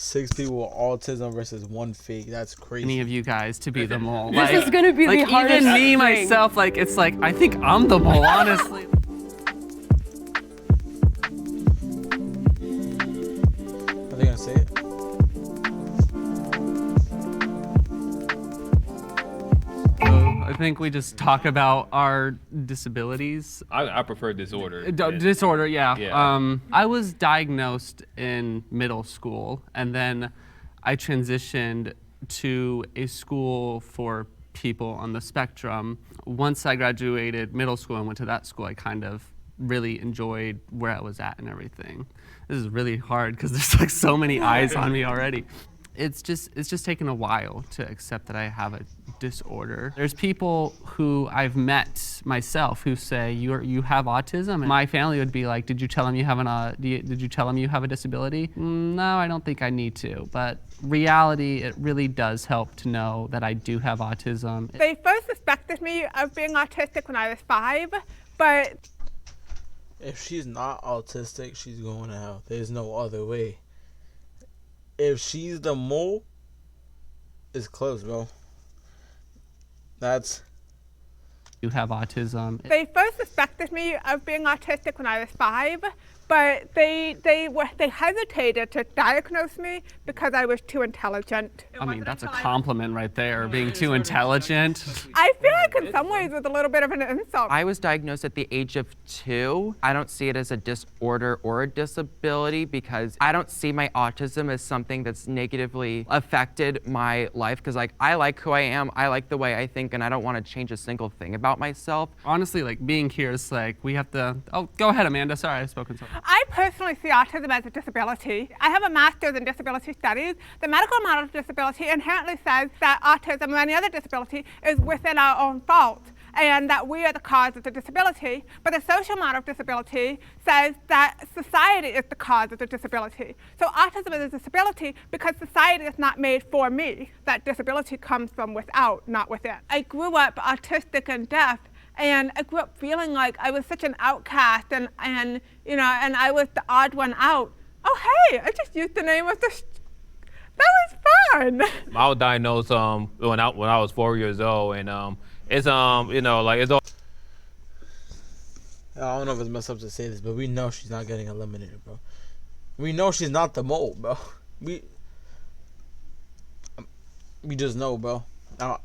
6 people with autism versus 1 fake. That's crazy. Any of you guys to be the mole. This is gonna be the hardest even me thing. myself, it's like I think I'm the mole, honestly. Are they gonna say it? I think we just talk about our disabilities. I prefer disorder. Disorder, yeah. Yeah. I was diagnosed in middle school, and then I transitioned to a school for people on the spectrum. Once I graduated middle school and went to that school, I kind of really enjoyed where I was at and everything. This is really hard because there's like so many eyes on me already. It's just taken a while to accept that I have a disorder. There's people who I've met myself who say you have autism, and my family would be like, did you tell him you have did you tell him you have a disability? No, I don't think I need to. But reality, it really does help to know that I do have autism. They first suspected me of being autistic when I was 5, but If she's not autistic, she's going to hell. There's no other way. If she's the mole, it's close, bro. You have autism. they first suspected me of being autistic when I was 5, but they hesitated to diagnose me because I was too intelligent. I mean, that's a compliment right there, being too intelligent. I feel like in some ways it's a little bit of an insult. I was diagnosed at the age of 2. I don't see it as a disorder or a disability because I don't see my autism as something that's negatively affected my life because I like who I am, I like the way I think, and I don't want to change a single thing about myself. Honestly, being here is we have to, oh, go ahead, Amanda, sorry, I've spoken so much. I personally see autism as a disability. I have a master's in disability studies. The medical model of disability inherently says that autism or any other disability is within our own fault and that we are the cause of the disability. But the social model of disability says that society is the cause of the disability. So autism is a disability because society is not made for me. That disability comes from without, not within. I grew up autistic and deaf, and I grew up feeling like I was such an outcast and I was the odd one out. Oh, hey, I just used the name of the that was fun. I was diagnosed when I was 4 years old, and it's it's all. I don't know if it's messed up to say this, but we know she's not getting eliminated, bro. We know she's not the mole, bro. We just know, bro. I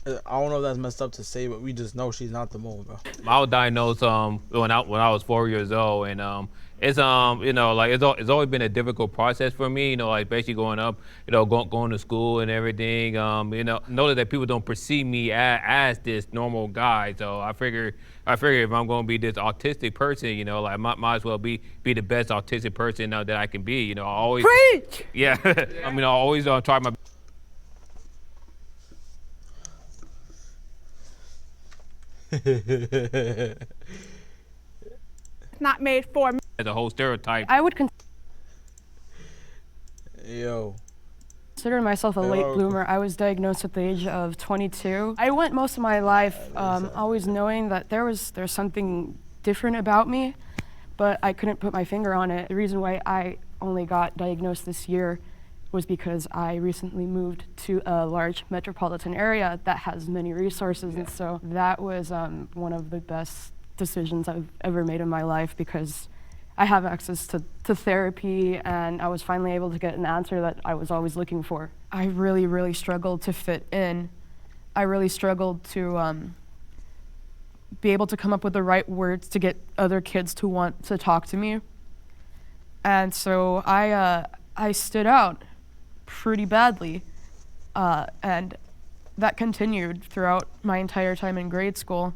don't know if that's messed up to say, but we just know she's not the mole, bro. I was diagnosed when I was 4 years old, and it's it's always been a difficult process for me. Basically growing up, going to school and everything. Know that people don't perceive me as this normal guy. So I figure if I'm going to be this autistic person, I might as well be the best autistic person that I can be. I always Preach. Yeah. I always try my. It's not made for me. As a whole stereotype. I would Yo. consider myself a late bloomer. I was diagnosed at the age of 22. I went most of my life always knowing that there's something different about me, but I couldn't put my finger on it. The reason why I only got diagnosed this year was because I recently moved to a large metropolitan area that has many resources, and so that was one of the best decisions I've ever made in my life because I have access to therapy, and I was finally able to get an answer that I was always looking for. I really, really struggled to fit in. I really struggled to be able to come up with the right words to get other kids to want to talk to me. And so I stood out pretty badly, and that continued throughout my entire time in grade school.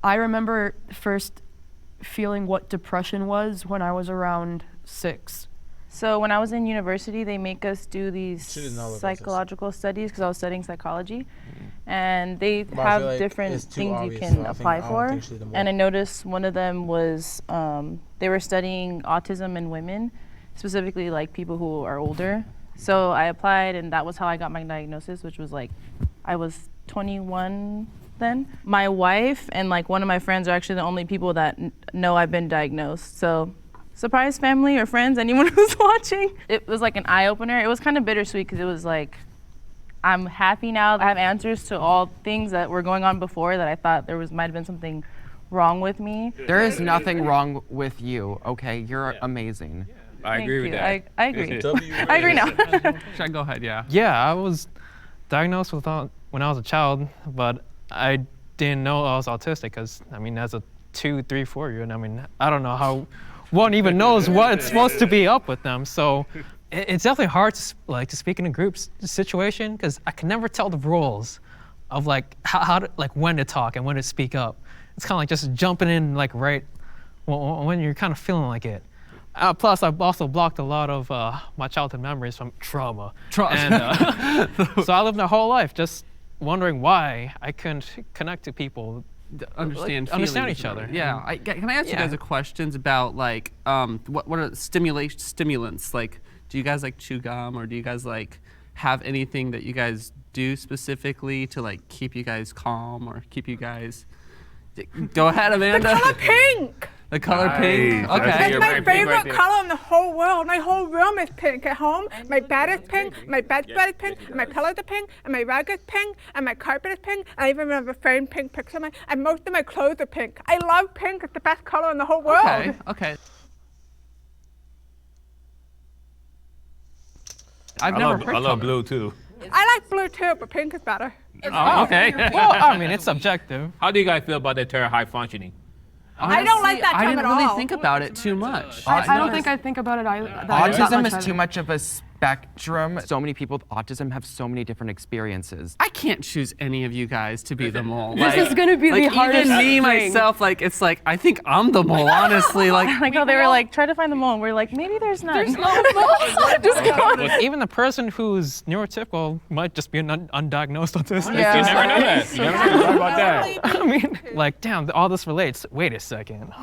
I remember first feeling what depression was when I was around 6. So when I was in university, they make us do these She didn't know about psychological studies because I was studying psychology, and they But I have feel like different it's too things you obvious, can so I don't apply for. think she's the mole. And I noticed one of them was they were studying autism in women, specifically people who are older. So I applied, and that was how I got my diagnosis, which was I was 21 then. My wife and one of my friends are actually the only people that know I've been diagnosed. So surprise family or friends, anyone who's watching. It was like an eye-opener. It was kind of bittersweet because it was like, I'm happy now. I have answers to all things that were going on before that I thought might have been something wrong with me. There is nothing wrong with you, okay? You're amazing. I agree with that. I agree. I agree now. Should I go ahead? Yeah. Yeah, I was diagnosed with when I was a child, but I didn't know I was autistic because, I mean, as a 2, 3, 4-year-old, I mean, I don't know how one even knows what's supposed to be up with them. So it's definitely hard to speak in a group situation because I can never tell the rules of like how to, like when to talk and when to speak up. It's kind of like just jumping in like right when you're kind of feeling like it. Plus, I've also blocked a lot of my childhood memories from trauma. And, so I lived my whole life just wondering why I couldn't connect to people, Understand each other. Yeah. Can I ask you guys a questions about like what are stimulants? Like, do you guys like chew gum, or do you guys like have anything that you guys do specifically to like keep you guys calm or keep you guys? Go ahead, Amanda. The color pink. The color pink. Okay. That's my favorite color in the whole world. My whole room is pink at home. My bed is pink, my bedspread is pink, and my pillows are pink, and my rug is pink, and my carpet is pink. I even have a framed pink picture of mine, and most of my clothes are pink. I love pink. It's the best color in the whole world. Okay. I love blue too. I like blue too, but pink is better. Oh, okay. Well, I mean, it's subjective. How do you guys feel about the term high functioning? I don't like that term I didn't at all. really think about it too much. I don't think I think about it either. Autism is too much of a spectrum. So many people with autism have so many different experiences. I can't choose any of you guys to be the mole. This is gonna be the hardest Even me, thing. myself, like, it's like, I think I'm the mole, honestly. Like Like how they were like, try to find the mole, and we're like, maybe there's none. There's no Even the person who's neurotypical might just be an undiagnosed autistic. Yeah. You never know that. You never know. What about that? I mean, like, damn, all this relates. Wait a second.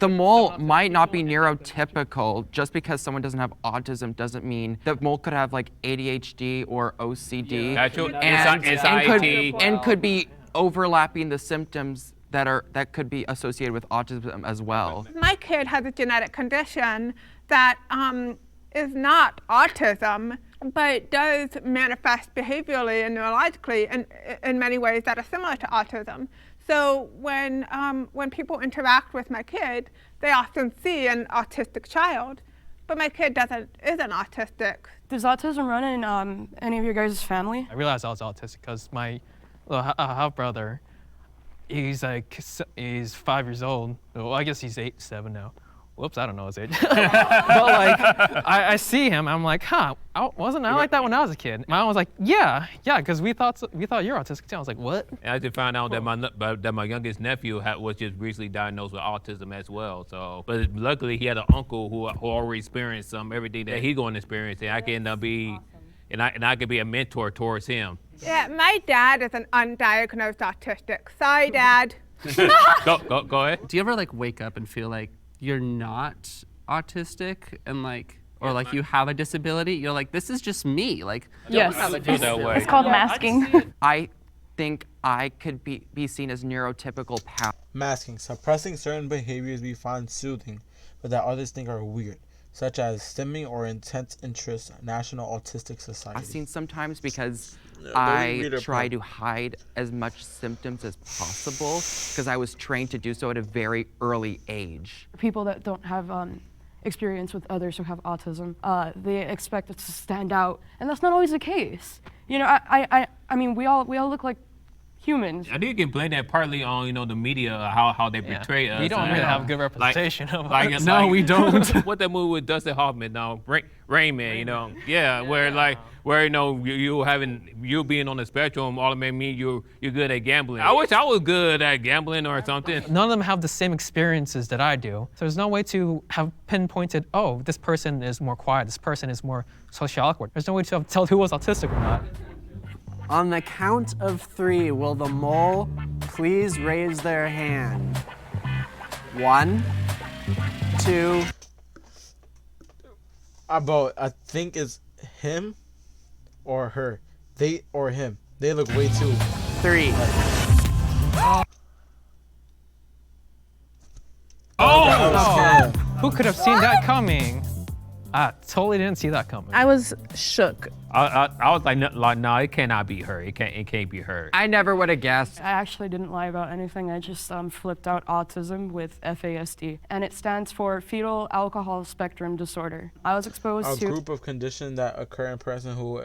The mole might not be neurotypical. Just because someone doesn't have autism doesn't mean the mole could have like ADHD or OCD. Actual and anxiety. could be overlapping the symptoms that could be associated with autism as well. My kid has a genetic condition that is not autism, but does manifest behaviorally and neurologically in many ways that are similar to autism. So when people interact with my kid, they often see an autistic child, but my kid isn't autistic. Does autism run in any of your guys' family? I realized I was autistic because my half brother, he's 5 years old. Well, I guess he's 7 now. Whoops, I don't know his age. But like, I see him, I'm like, wasn't I like that when I was a kid? My mom was like, yeah, because we thought you're autistic too. I was like, what? And I just found out that my youngest nephew was just recently diagnosed with autism as well. So, but luckily he had an uncle who already experienced everything that he's going to experience, and I can I could be a mentor towards him. Yeah, my dad is an undiagnosed autistic. Sorry, Dad. Go ahead. Do you ever like wake up and feel like you're not autistic and like, or like you have a disability? You're like, this is just me. Like, Yes. It's called masking. I think I could be seen as neurotypical. Masking, suppressing certain behaviors we find soothing, but that others think are weird, such as stimming or intense interest. National Autistic Society. I've seen sometimes because I try to hide as much symptoms as possible because I was trained to do so at a very early age. People that don't have experience with others who have autism, they expect it to stand out, and that's not always the case. You know, I mean, we all look like humans. I think you can blame that partly on the media, how they portray us. We don't really have good representation of us. No, we don't. What that movie with Dustin Hoffman, Rain Man, where you being on the spectrum all mean you're good at gambling. I wish I was good at gambling or something. None of them have the same experiences that I do. So there's no way to have pinpointed, oh, this person is more quiet, this person is more socially awkward. There's no way to tell who was autistic or not. On the count of 3, will the mole please raise their hand? 1, 2. I think it's him or her. They or him. They look way too. 3. Oh! Who could have seen that coming? I totally didn't see that coming. I was shook. I was like, no, it cannot be her. It can't be her. I never would have guessed. I actually didn't lie about anything. I just flipped out autism with FASD, and it stands for fetal alcohol spectrum disorder. I was exposed to a group of conditions that occur in person who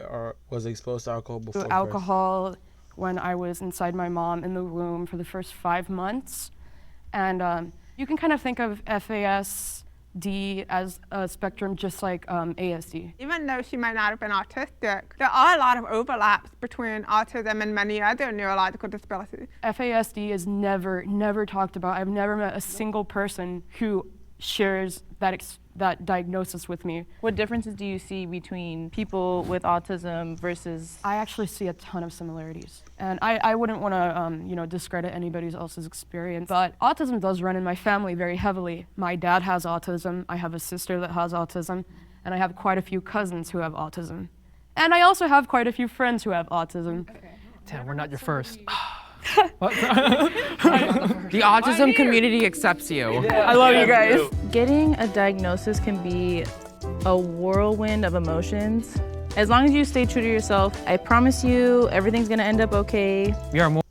was exposed to alcohol before birth. Alcohol when I was inside my mom in the womb for the first 5 months, and you can kind of think of FASD as a spectrum just like ASD. Even though she might not have been autistic, there are a lot of overlaps between autism and many other neurological disabilities. FASD is never talked about. I've never met a single person who shares that diagnosis with me. What differences do you see between people with autism versus? I actually see a ton of similarities. And I wouldn't want to discredit anybody else's experience, but autism does run in my family very heavily. My dad has autism, I have a sister that has autism, and I have quite a few cousins who have autism. And I also have quite a few friends who have autism. Okay. Damn, we're not your first. The autism community accepts you. I love you guys. Getting a diagnosis can be a whirlwind of emotions. As long as you stay true to yourself, I promise you everything's gonna end up okay. We are more